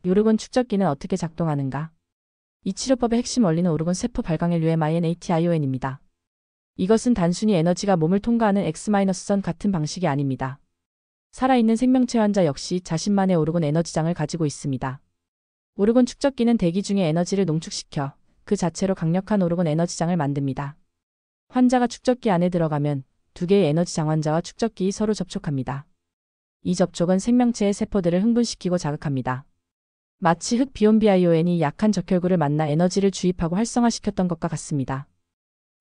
오르곤 축적기는 어떻게 작동하는가? 이 치료법의 핵심 원리는 오르곤 세포 발광의 UMINATION입니다. 이것은 단순히 에너지가 몸을 통과하는 X-선 같은 방식이 아닙니다. 살아있는 생명체 환자 역시 자신만의 오르곤 에너지장을 가지고 있습니다. 오르곤 축적기는 대기 중에 에너지를 농축시켜 그 자체로 강력한 오르곤 에너지장을 만듭니다. 환자가 축적기 안에 들어가면 두 개의 에너지 장환자와 축적기이 서로 접촉합니다. 이 접촉은 생명체의 세포들을 흥분시키고 자극합니다. 마치 흑비온비아이온이 약한 적혈구를 만나 에너지를 주입하고 활성화시켰던 것과 같습니다.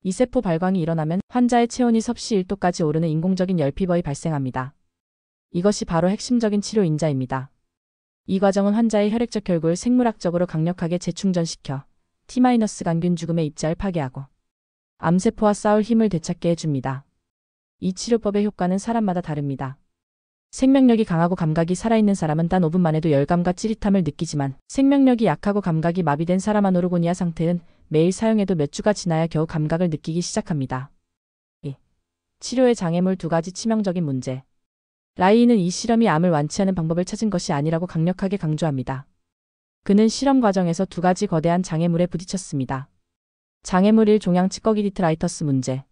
이 세포 발광이 일어나면 환자의 체온이 섭씨 1도까지 오르는 인공적인 열피벌이 발생합니다. 이것이 바로 핵심적인 치료 인자입니다. 이 과정은 환자의 혈액적혈구를 생물학적으로 강력하게 재충전시켜 T-간균 죽음의 입자를 파괴하고 암세포와 싸울 힘을 되찾게 해줍니다. 이 치료법의 효과는 사람마다 다릅니다. 생명력이 강하고 감각이 살아있는 사람은 단 5분 만에도 열감과 찌릿함을 느끼지만 생명력이 약하고 감각이 마비된 사람 아노르고니아 상태는 매일 사용해도 몇 주가 지나야 겨우 감각을 느끼기 시작합니다. 치료의 장애물 2가지 치명적인 문제. 라이는 이 실험이 암을 완치하는 방법을 찾은 것이 아니라고 강력하게 강조합니다. 그는 실험 과정에서 2가지 거대한 장애물에 부딪혔습니다. 장애물 1 종양 찌꺼기 디트라이터스 문제.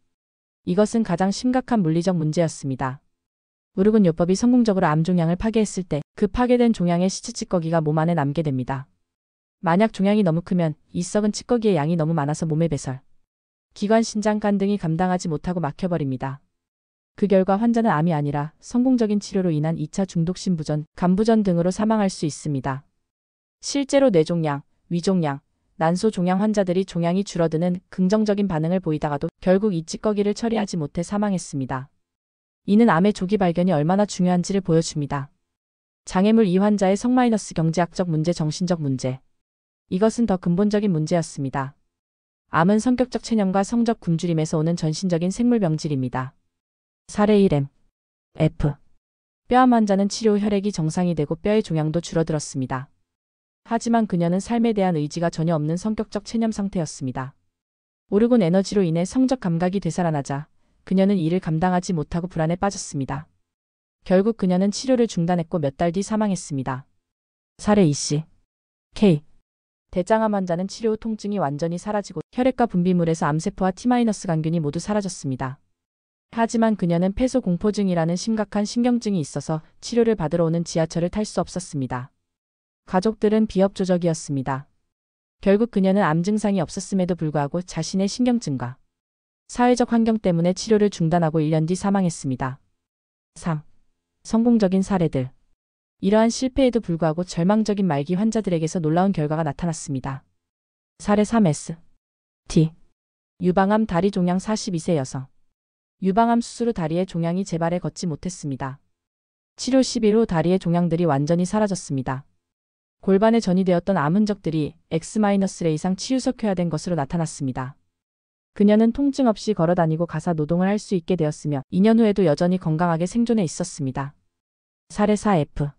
이것은 가장 심각한 물리적 문제였습니다. 오르곤 요법이 성공적으로 암 종양을 파괴했을 때 그 파괴된 종양의 시체 찌꺼기가 몸 안에 남게 됩니다. 만약 종양이 너무 크면 이 썩은 찌꺼기의 양이 너무 많아서 몸의 배설, 기관, 신장, 간 등이 감당하지 못하고 막혀버립니다. 그 결과 환자는 암이 아니라 성공적인 치료로 인한 2차 중독 심부전, 간부전 등으로 사망할 수 있습니다. 실제로 뇌종양, 위종양, 난소 종양 환자들이 종양이 줄어드는 긍정적인 반응을 보이다가도 결국 이 찌꺼기를 처리하지 못해 사망했습니다. 이는 암의 조기 발견이 얼마나 중요한지를 보여줍니다. 장애물 2 환자의 경제학적 문제, 정신적 문제. 이것은 더 근본적인 문제였습니다. 암은 성격적 체념과 성적 굶주림에서 오는 전신적인 생물병질입니다. 사례 1M, F. 뼈암 환자는 치료 후 혈액이 정상이 되고 뼈의 종양도 줄어들었습니다. 하지만 그녀는 삶에 대한 의지가 전혀 없는 성격적 체념 상태였습니다. 오르곤 에너지로 인해 성적 감각이 되살아나자 그녀는 이를 감당하지 못하고 불안에 빠졌습니다. 결국 그녀는 치료를 중단했고 몇 달 뒤 사망했습니다. 사례 2C, K. 대장암 환자는 치료 후 통증이 완전히 사라지고 혈액과 분비물에서 암세포와 T-간균이 모두 사라졌습니다. 하지만 그녀는 폐소공포증이라는 심각한 신경증이 있어서 치료를 받으러 오는 지하철을 탈 수 없었습니다. 가족들은 비협조적이었습니다. 결국 그녀는 암 증상이 없었음에도 불구하고 자신의 신경증과 사회적 환경 때문에 치료를 중단하고 1년 뒤 사망했습니다. 3. 성공적인 사례들. 이러한 실패에도 불구하고 절망적인 말기 환자들에게서 놀라운 결과가 나타났습니다. 사례 3S. T. 유방암 다리 종양 42세 여성. 유방암 수술 후 다리의 종양이 재발해 걷지 못했습니다. 치료 10일 후 다리의 종양들이 완전히 사라졌습니다. 골반에 전이되었던 암 흔적들이 X-ray 이상 치유석회화된 것으로 나타났습니다. 그녀는 통증 없이 걸어다니고 가사 노동을 할 수 있게 되었으며 2년 후에도 여전히 건강하게 생존해 있었습니다. 사례 4F.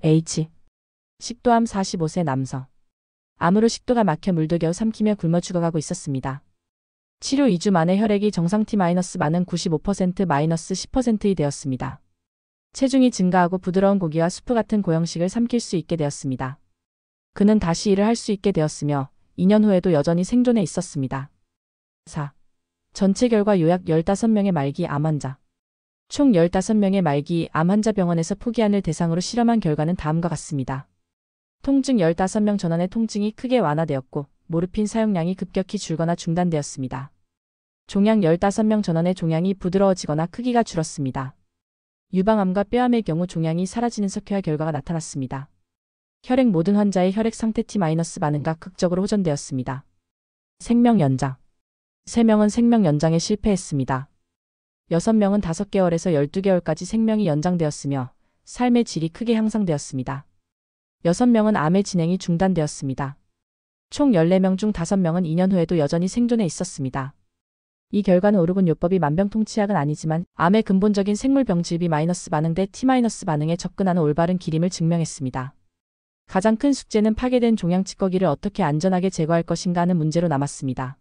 H. 식도암 45세 남성. 암으로 식도가 막혀 물도 겨우 삼키며 굶어 죽어가고 있었습니다. 치료 2주 만에 혈액이 정상 T-반응 95%-10%이 되었습니다. 체중이 증가하고 부드러운 고기와 수프 같은 고형식을 삼킬 수 있게 되었습니다. 그는 다시 일을 할 수 있게 되었으며 2년 후에도 여전히 생존해 있었습니다. 4. 전체 결과 요약 15명의 말기 암 환자. 총 15명의 말기 암 환자 병원에서 포기안을 대상으로 실험한 결과는 다음과 같습니다. 통증 15명 전원의 통증이 크게 완화되었고 모르핀 사용량이 급격히 줄거나 중단되었습니다. 종양 15명 전원의 종양이 부드러워지거나 크기가 줄었습니다. 유방암과 뼈암의 경우 종양이 사라지는 석회화 결과가 나타났습니다. 혈액 모든 환자의 혈액 상태 T-반응과 극적으로 호전되었습니다. 생명 연장. 3명은 생명 연장에 실패했습니다. 6명은 5개월에서 12개월까지 생명이 연장되었으며 삶의 질이 크게 향상되었습니다. 6명은 암의 진행이 중단되었습니다. 총 14명 중 5명은 2년 후에도 여전히 생존해 있었습니다. 이 결과는 오르곤 요법이 만병통치약은 아니지만 암의 근본적인 생물병질 B-반응 대 T-반응에 접근하는 올바른 길임을 증명했습니다. 가장 큰 숙제는 파괴된 종양 찌꺼기를 어떻게 안전하게 제거할 것인가 하는 문제로 남았습니다.